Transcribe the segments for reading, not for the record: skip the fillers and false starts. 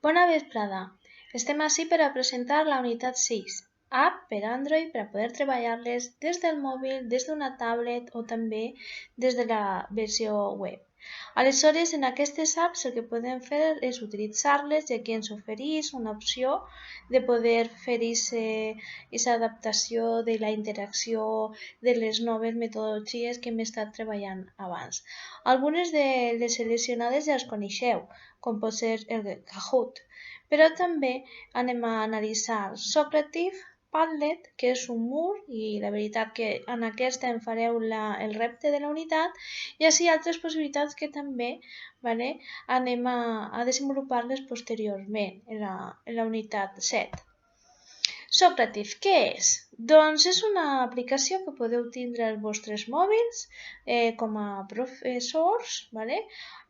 Bona vesprada. Estem ací per a presentar la unitat 6, app per Android per a poder treballar-les des del mòbil, des d'una tablet o també des de la versió web. Aleshores, en aquestes apps el que podem fer és utilitzar-les i aquí ens ofereix una opció de poder fer aquesta adaptació de la interacció de les noves metodologies que hem estat treballant abans. Algunes de les seleccionades ja les coneixeu, com pot ser el Kahoot, però també anem a analitzar Socrative, Padlet, que és un mur, i la veritat que en aquesta em fareu el repte de la unitat, i així altres possibilitats que també anem a desenvolupar-les posteriorment en la unitat 7. Socrative, què és? Doncs és una aplicació que podeu tindre als vostres mòbils com a professors,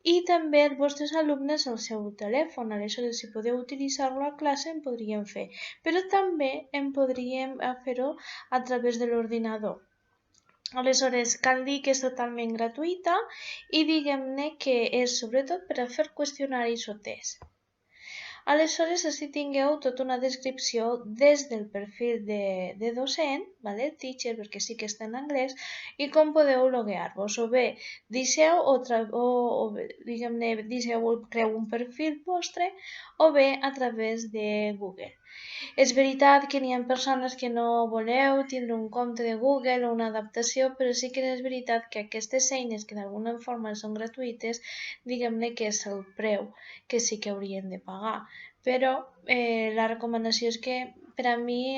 i també els vostres alumnes al seu telèfon. Aleshores, si podeu utilitzar-lo a classe, en podríem fer. Però també en podríem fer-ho a través de l'ordinador. Aleshores, cal dir que és totalment gratuïta i diguem-ne que és sobretot per a fer qüestionaris o tests. Aleshores, així tingueu tota una descripció des del perfil de docent, teacher, perquè sí que està en anglès, i com podeu loguear-vos. O bé, deixeu creu un perfil vostre, o bé a través de Google. És veritat que n'hi ha persones que no voleu tindre un compte de Google o una adaptació, però sí que és veritat que aquestes eines que d'alguna forma són gratuïtes, diguem-ne que és el preu que sí que haurien de pagar. Però la recomanació és que per a mi,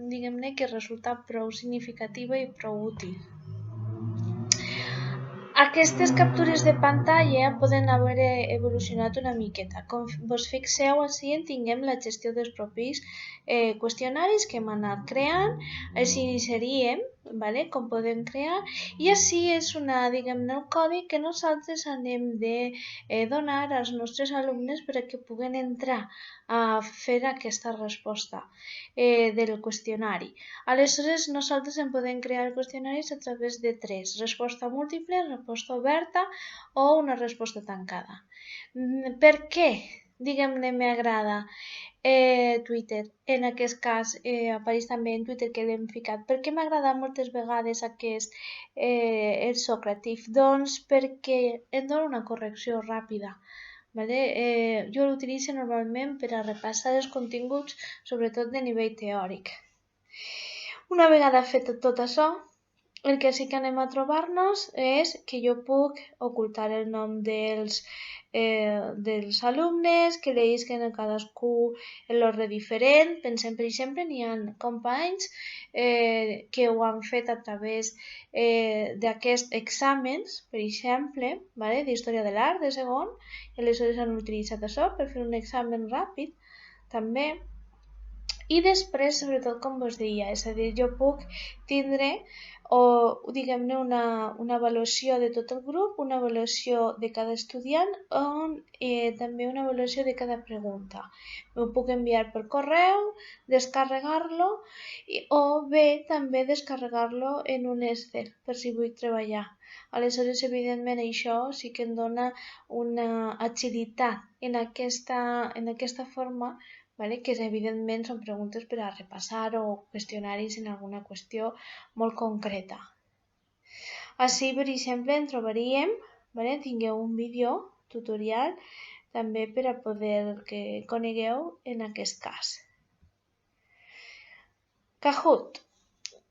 diguem-ne que resulta prou significativa i prou útil. Aquestes captures de pantalla poden haver evolucionat una miqueta. Com vos fixeu, així en tinguem la gestió dels propis qüestionaris que hem anat creant, així inseríem com podem crear, i així és un codi que nosaltres anem de donar als nostres alumnes perquè puguen entrar a fer aquesta resposta del qüestionari. Aleshores, nosaltres en podem crear qüestionaris a través de 3: resposta múltiple, resposta oberta o una resposta tancada. Per què, diguem-ne, m'agrada Twitter? En aquest cas apareix també en Twitter que l'hem ficat. Per què m'agrada moltes vegades el Socrative? Doncs perquè em dona una correcció ràpida. Jo l'utilitzo normalment per a repassar els continguts, sobretot de nivell teòric. Una vegada fet tot això, el que sí que anem a trobar-nos és que jo puc ocultar el nom dels alumnes, que leïsquen cadascú en l'ordre diferent. Pensem, per exemple, n'hi ha companys que ho han fet a través d'aquests exàmens, per exemple, d'Història de l'Art de segon, i aleshores han utilitzat això per fer un examen ràpid, també. I després, sobretot, com vos deia, és a dir, jo puc tindre diguem-ne una avaluació de tot el grup, una avaluació de cada estudiant també una avaluació de cada pregunta. Ho puc enviar per correu, descarregar-lo o bé també descarregar-lo en un Excel per si vull treballar. Aleshores, evidentment, això sí que em dona una agilitat en aquesta forma, que evidentment són preguntes per a repassar o qüestionaris en alguna qüestió molt concreta. Així, per exemple, en trobaríem, tingueu un vídeo tutorial també per a poder que conegueu en aquest cas. Kahoot.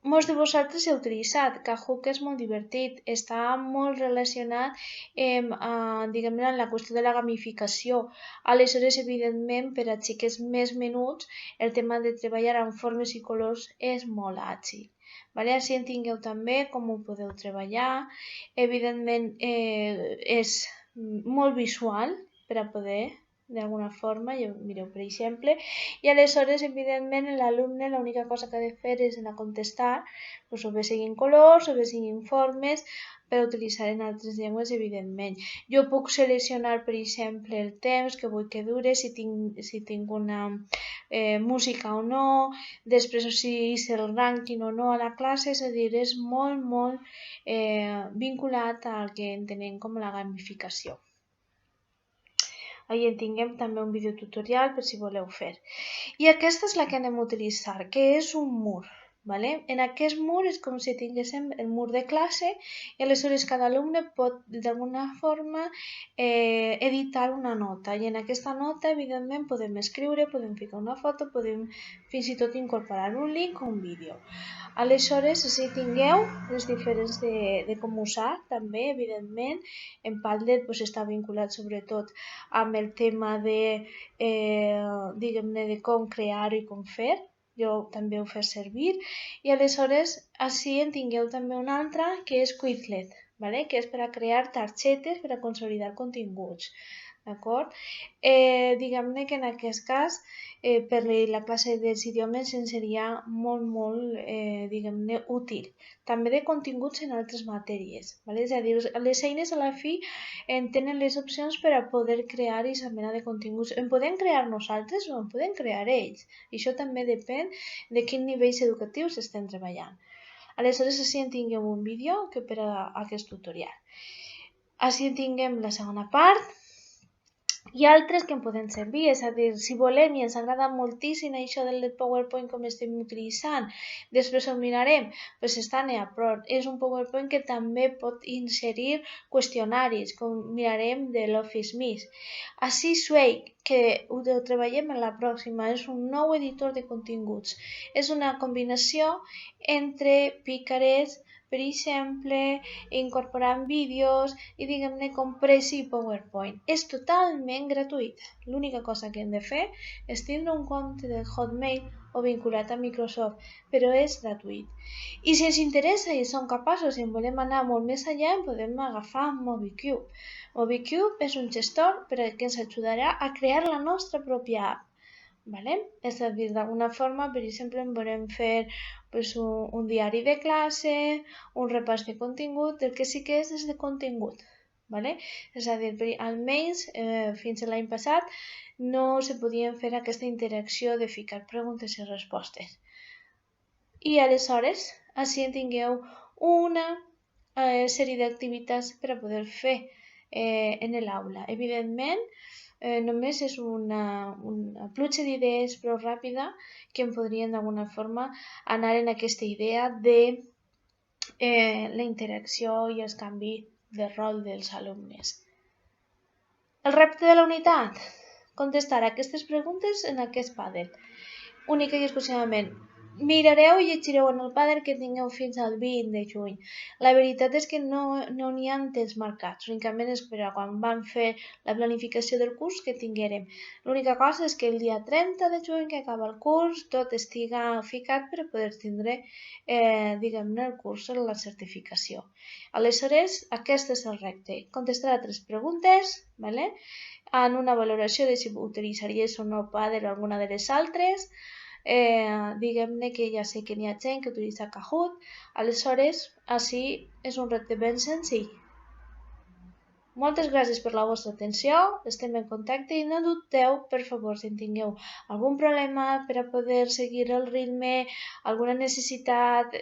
Molts de vosaltres heu utilitzat. Kahoot, que és molt divertit, està molt relacionat amb la qüestió de la gamificació. Aleshores, evidentment, per a xiquets més menuts, el tema de treballar amb formes i colors és molt àgil. Així en tingueu també com ho podeu treballar. Evidentment, és molt visual per a poder, d'alguna forma, mireu, per exemple, i aleshores, evidentment, l'alumne l'única cosa que ha de fer és anar a contestar, o bé siguin colors, o bé siguin formes, per utilitzar en altres llengües, evidentment. Jo puc seleccionar, per exemple, el temps que vull que dure, si tinc una música o no, després si és el rànquing o no a la classe, és a dir, és molt, molt vinculat al que entenem com la gamificació. Allà en tinguem també un videotutorial per si voleu fer. I aquesta és la que anem a utilitzar, que és un mur. Vale? En aquest mur és com si tinguéssim el mur de classe i aleshores cada alumne pot d'alguna forma editar una nota i en aquesta nota evidentment podem escriure, podem ficar una foto, podem fins i tot incorporar un link o un vídeo. Aleshores, si tingueu les diferents de com usar també, evidentment, en Padlet està vinculat sobretot amb el tema de, diguem-ne, de com crear i com fer. Jo també ho fer servir i aleshores així en tingueu també una altra que és Quizlet, ¿vale? Que és per a crear targetes per a consolidar continguts, d'acord? Diguem-ne que en aquest cas per la classe dels idiomes ens seria molt, diguem-ne, útil. També de continguts en altres matèries, ¿vale? És a dir, les eines a la fi tenen les opcions per a poder crear aquesta mena de continguts. En podem crear nosaltres o en podem crear ells. I això també depèn de quins nivells educatius estem treballant. Aleshores, així en tinguem un vídeo que per a aquest tutorial. Així en tinguem la segona part. Hi ha altres que en poden servir, és a dir, si volem i ens agrada moltíssim això del PowerPoint com estem utilitzant, després ho mirarem, doncs està a prop. És un PowerPoint que també pot inserir qüestionaris, com mirarem de l'Office Mix. Així Sway, que ho treballem en la pròxima, és un nou editor de continguts. És una combinació entre Picaret, per exemple, incorporant vídeos i diguem-ne com Prezi i PowerPoint. És totalment gratuït. L'única cosa que hem de fer és tindre un compte de Hotmail o vinculat a Microsoft, però és gratuït. I si ens interessa i som capaços i en volem anar molt més enllà, podem agafar MobiCube. MobiCube és un gestor que ens ajudarà a crear la nostra pròpia app. ¿Vale? És a dir, d'alguna forma, per exemple, en volem fer un diari de classe, un repàs de contingut, el que sí que és de contingut. ¿Vale? És a dir, almenys fins a l'any passat no se podien fer aquesta interacció de ficar preguntes i respostes. I aleshores, així en tingueu una sèrie d'activitats per a poder fer en l'aula. Evidentment, només és una pluja d'idees prou ràpida que em podrien d'alguna forma anar en aquesta idea de la interacció i el canvi de rol dels alumnes. El repte de la unitat? Contestar aquestes preguntes en aquest Padlet. Única i exclusivament. Mirareu i llegireu en el Padlet que tingueu fins al 20 de juny. La veritat és que no n'hi ha temps marcats, únicament és per a quan vam fer la planificació del curs que tinguérem. L'única cosa és que el dia 30 de juny que acaba el curs tot estiga ficat per a poder tindre, diguem-ne, el curs en la certificació. Aleshores, aquest és el repte. Contestar a 3 preguntes, ¿vale? En una valoració de si utilitzaries o no Padlet o alguna de les altres. Diguem-ne que ja sé que n'hi ha gent que utilitza Kahoot, aleshores així és un repte ben senzill. Moltes gràcies per la vostra atenció, estem en contacte i no dubteu, per favor, si en tingueu algun problema per a poder seguir el ritme, alguna necessitat,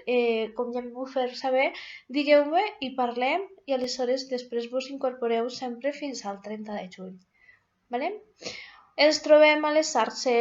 com ja m'ho fer saber, digueu-me i parlem i aleshores després vos incorporeu sempre fins al 30 de juny. Vale? Ens trobem a les xarxes.